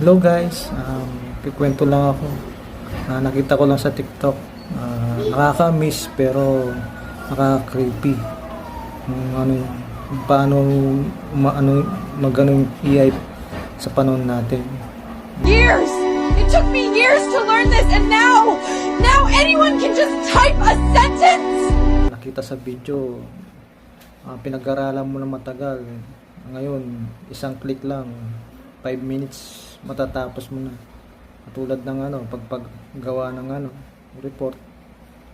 Hello guys, kikwento lang ako. Nakita ko lang sa TikTok. Nakaka-miss pero nakaka-creepy. Paano magano AI sa panahon natin. Years! It took me years to learn this, and now anyone can just type a sentence! Nakita sa video, pinag-aralan mo na matagal. Ngayon, isang click lang, 5 minutes matatapos mo na. Katulad ng paggawa ng report,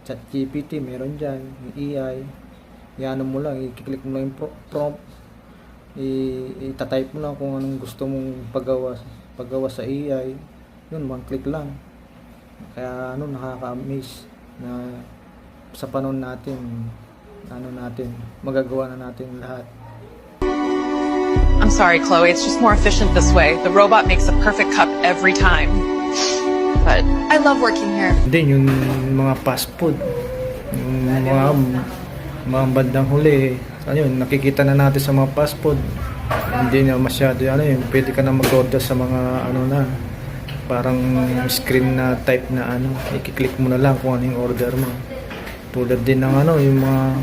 ChatGPT, meron dyan, yung AI, iano mo lang, i-click mo lang yung prompt, itatype mo lang kung anong gusto mong paggawa sa AI, yun, one click lang. Kaya nakaka-amaze na sa panahon natin, magagawa na natin lahat. I'm sorry, Chloe, it's just more efficient this way. The robot makes a perfect cup every time. But I love working here. Hindi, yung mga fast food, yung mga bandang huli, nakikita na natin sa mga fast food. Hindi na masyado, pwede ka na mag-order sa mga parang screen na type na i-click mo na lang kung ano yung order mo. Tulad din ng yung mga,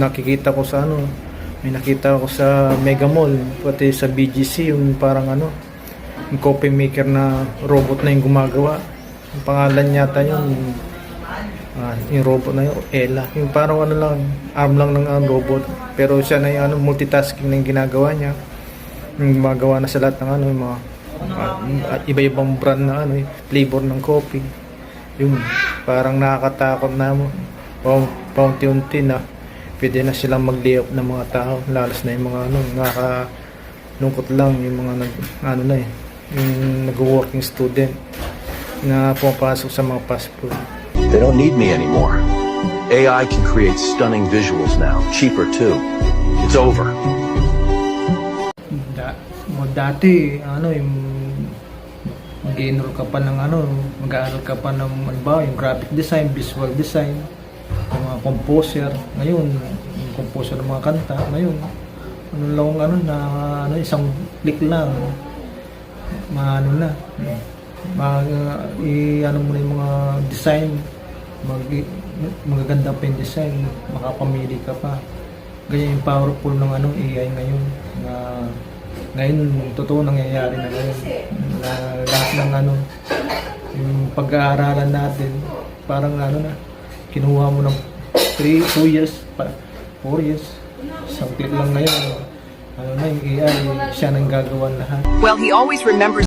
nakikita ko sa may nakita ko sa Mega Mall, pati sa BGC, yung parang yung coffee maker na robot na yung gumagawa. Yung pangalan yata yung robot na yung Ella. Yung parang lang, arm lang ng robot. Pero siya na yung multitasking na yung ginagawa niya. Yung gumagawa na sa lahat ng yung mga iba-ibang brand na flavor ng coffee. Yung parang nakakatakot na paunti-unti na pwede na silang mag-layoff ng mga tao, lalas na yung mga nakakalungkot lang yung mga yung nag-working student na pumapasok sa mga fast food. They don't need me anymore. AI can create stunning visuals now, cheaper too. It's over. Dati, yung mag-enroll ka pa ng mag-aaral ka pa ng yung graphic design, visual design, yung mga composer. Ngayon, yung composer ng mga kanta, ngayon, isang click lang, mo na yung mga design, magaganda pa yung design, makapamili ka pa. Ganyan yung powerful ng AI ngayon, ngayon totoo nangyayari na ngayon, na lahat ng yung pag-aaralan natin, parang kinuha mo ng 2 years, 4 years, isang click lang ngayon, yung AI, siya nang gagawa lahat. Well, he always remembers